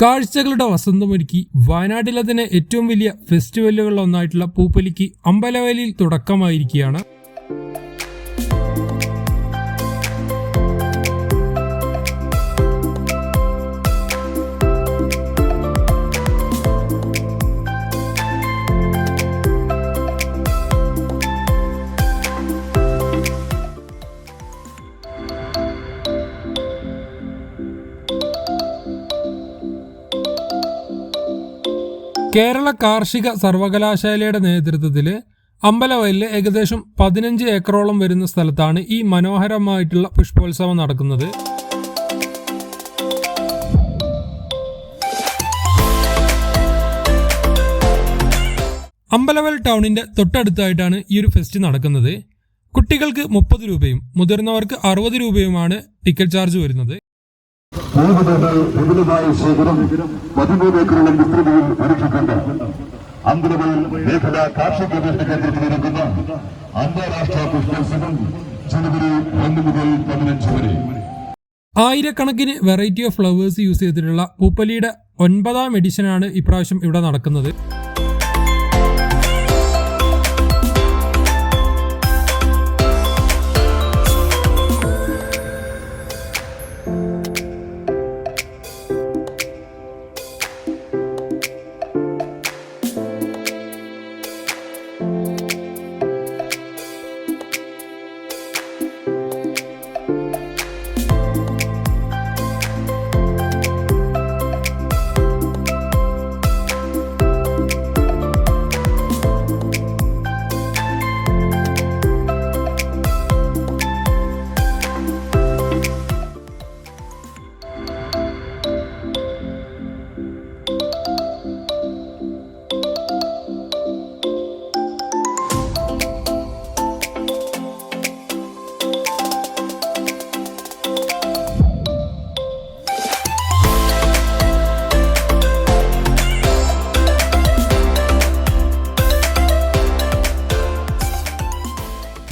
കാഴ്ചകളുടെ വസന്തമൊരുക്കി വയനാട്ടിലെ തന്നെ ഏറ്റവും വലിയ ഫെസ്റ്റിവലുകളിലൊന്നായിട്ടുള്ള പൂപ്പൊലിക്ക് അമ്പലവയലിൽ തുടക്കമായിരിക്കുകയാണ്. കേരള കാർഷിക സർവകലാശാലയുടെ നേതൃത്വത്തിൽ അമ്പലവയലിൽ ഏകദേശം 15 ഏക്കറോളം വരുന്ന സ്ഥലത്താണ് ഈ മനോഹരമായിട്ടുള്ള പുഷ്പോത്സവം നടക്കുന്നത്. അമ്പലവയൽ ടൗണിന്റെ തൊട്ടടുത്തായിട്ടാണ് ഈ ഒരു ഫെസ്റ്റ് നടക്കുന്നത്. കുട്ടികൾക്ക് 30 രൂപയും മുതിർന്നവർക്ക് 60 രൂപയുമാണ് ടിക്കറ്റ് ചാർജ് വരുന്നത്. വിപുലമായ ശേഖരം 13 ഏക്കറോളം വിസ്തൃതിയിൽ ഒരുക്കിക്കൊണ്ട് അമ്പലവയൽ മേഖലാ കാർഷിക ഗവേഷണ കേന്ദ്രത്തിൽ നടക്കുന്ന അന്താരാഷ്ട്ര പുഷ്പോത്സവം ജനുവരി 1 മുതൽ 15 വരെ ആയിരക്കണക്കിന് വെറൈറ്റി ഓഫ് ഫ്ലവേഴ്സ് യൂസ് ചെയ്തിട്ടുള്ള പൂപ്പൊലിയുടെ 9ാം എഡിഷനാണ് ഇപ്രാവശ്യം ഇവിടെ നടക്കുന്നത്.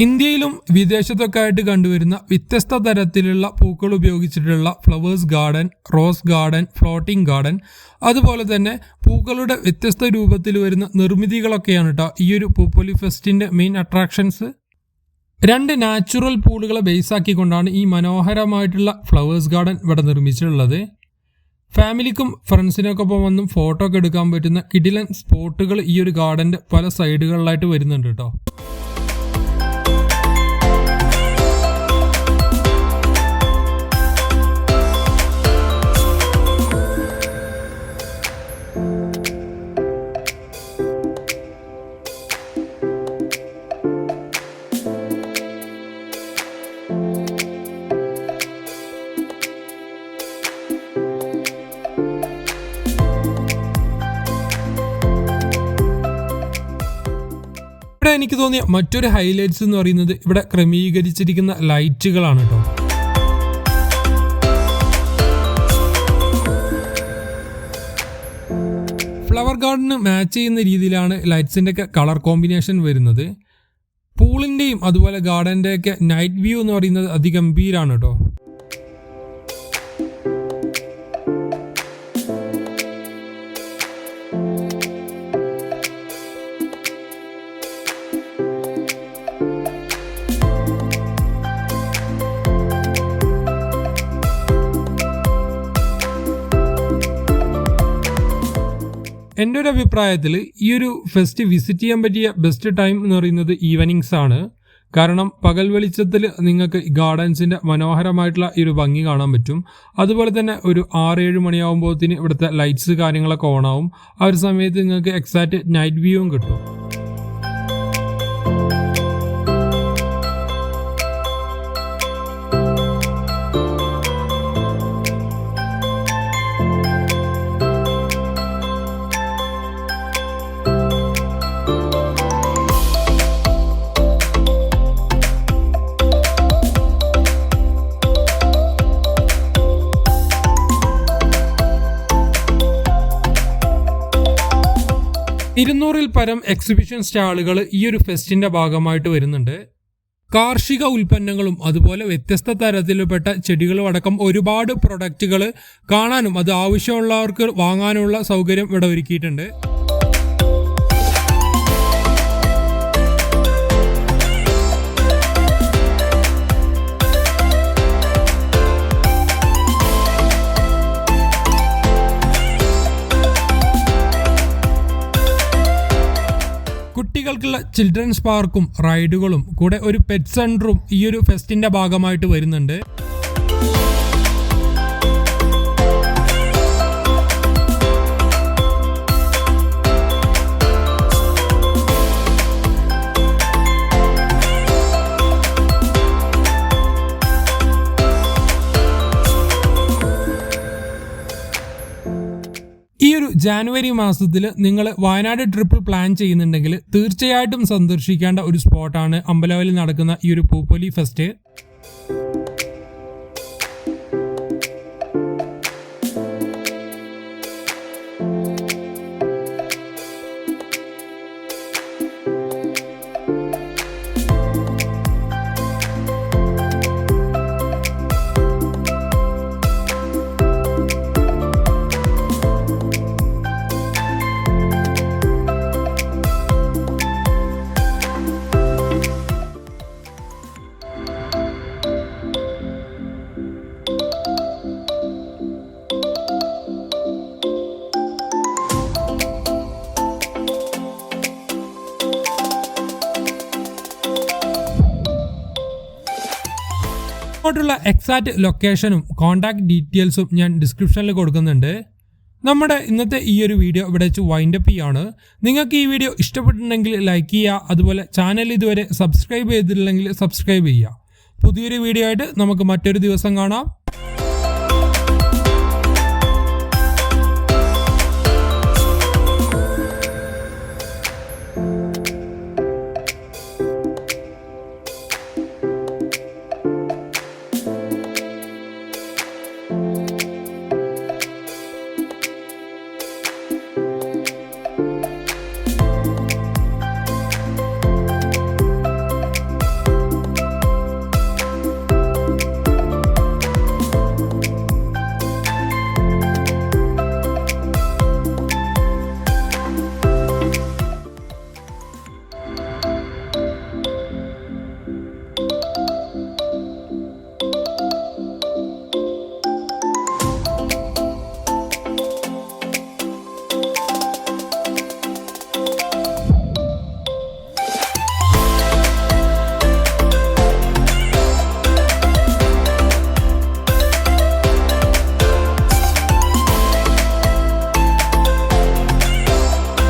ഇന്ത്യയിലും വിദേശത്തൊക്കെ ആയിട്ട് കണ്ടുവരുന്ന വ്യത്യസ്ത തരത്തിലുള്ള പൂക്കൾ ഉപയോഗിച്ചിട്ടുള്ള flowers garden, rose garden, floating garden, അതുപോലെ തന്നെ പൂക്കളുടെ വ്യത്യസ്ത രൂപത്തിൽ വരുന്ന നിർമ്മിതികളൊക്കെയാണ് കേട്ടോ ഈ ഒരു പൂപ്പൊലി ഫെസ്റ്റിൻ്റെ മെയിൻ അട്രാക്ഷൻസ്. 2 നാച്ചുറൽ പൂളുകളെ ബേസാക്കിക്കൊണ്ടാണ് ഈ മനോഹരമായിട്ടുള്ള ഫ്ലവേഴ്സ് ഗാർഡൻ ഇവിടെ നിർമ്മിച്ചിട്ടുള്ളത്. ഫാമിലിക്കും ഫ്രണ്ട്സിനൊക്കെ വന്നും ഫോട്ടോ ഒക്കെ എടുക്കാൻ പറ്റുന്ന കിടിലൻ സ്പോട്ടുകൾ ഈ ഒരു ഗാർഡൻ്റെ പല സൈഡുകളിലായിട്ട് വരുന്നുണ്ട് കേട്ടോ. ഇവിടെ എനിക്ക് തോന്നിയ മറ്റൊരു ഹൈലൈറ്റ്സ് എന്ന് പറയുന്നത് ഇവിടെ ക്രമീകരിച്ചിരിക്കുന്ന ലൈറ്റുകളാണ് കേട്ടോ. ഫ്ലവർ ഗാർഡന് മാച്ച് ചെയ്യുന്ന രീതിയിലാണ് ലൈറ്റ്സിൻ്റെ ഒക്കെ കളർ കോമ്പിനേഷൻ വരുന്നത്. പൂളിൻ്റെയും അതുപോലെ ഗാർഡൻ്റെയൊക്കെ നൈറ്റ് വ്യൂ എന്ന് പറയുന്നത് അതിഗംഭീരമാണ് കേട്ടോ. എൻ്റെ ഒരു അഭിപ്രായത്തിൽ ഈ ഒരു ഫെസ്റ്റ് വിസിറ്റ് ചെയ്യാൻ പറ്റിയ ബെസ്റ്റ് ടൈം എന്ന് പറയുന്നത് ഈവനിങ്സ് ആണ്. കാരണം പകൽ വെളിച്ചത്തിൽ നിങ്ങൾക്ക് ഗാർഡൻസിൻ്റെ മനോഹരമായിട്ടുള്ള ഈ ഒരു ഭംഗി കാണാൻ പറ്റും. അതുപോലെ തന്നെ ഒരു 6-7 മണിയാകുമ്പോഴത്തേന് ഇവിടുത്തെ ലൈറ്റ്സ് കാര്യങ്ങളൊക്കെ ഓണാവും. ആ ഒരു സമയത്ത് നിങ്ങൾക്ക് എക്സാക്റ്റ് നൈറ്റ് വ്യൂവും കിട്ടും. ൽ പരം എക്സിബിഷൻ സ്റ്റാളുകൾ ഈ ഒരു ഫെസ്റ്റിന്റെ ഭാഗമായിട്ട് വരുന്നുണ്ട്. കാർഷിക ഉൽപ്പന്നങ്ങളും അതുപോലെ വ്യത്യസ്ത തരത്തിൽപ്പെട്ട ചെടികളും അടക്കം ഒരുപാട് പ്രൊഡക്റ്റുകൾ കാണാനും അത് ആവശ്യമുള്ളവർക്ക് വാങ്ങാനുള്ള സൗകര്യം ഇവിടെ ഒരുക്കിയിട്ടുണ്ട്. കുട്ടികൾക്കുള്ള ചിൽഡ്രൻസ് പാർക്കും റൈഡുകളും കൂടെ ഒരു പെറ്റ് സെന്ററും ഈ ഒരു ഫെസ്റ്റിന്റെ ഭാഗമായിട്ട് വരുന്നുണ്ട്. ഈ ഒരു ജാനുവരി മാസത്തിൽ നിങ്ങൾ വയനാട് ട്രിപ്പ് പ്ലാൻ ചെയ്യുന്നുണ്ടെങ്കിൽ തീർച്ചയായിട്ടും സന്ദർശിക്കേണ്ട ഒരു സ്പോട്ടാണ് അമ്പലവയലിൽ നടക്കുന്ന ഈ ഒരു പൂപ്പൊലി ഫെസ്റ്റ്. ോട്ടുള്ള എക്സാക്റ്റ് ലൊക്കേഷനും കോൺടാക്ട് ഡീറ്റെയിൽസും ഞാൻ ഡിസ്ക്രിപ്ഷനിൽ കൊടുക്കുന്നുണ്ട്. നമ്മുടെ ഇന്നത്തെ ഈ ഒരു വീഡിയോ ഇവിടെ വെച്ച് വൈൻഡപ്പ് ചെയ്യാണ്. നിങ്ങൾക്ക് ഈ വീഡിയോ ഇഷ്ടപ്പെട്ടിട്ടുണ്ടെങ്കിൽ ലൈക്ക് ചെയ്യുക, അതുപോലെ ചാനൽ ഇതുവരെ സബ്സ്ക്രൈബ് ചെയ്തിട്ടില്ലെങ്കിൽ സബ്സ്ക്രൈബ് ചെയ്യുക. പുതിയൊരു വീഡിയോ ആയിട്ട് നമുക്ക് മറ്റൊരു ദിവസം കാണാം.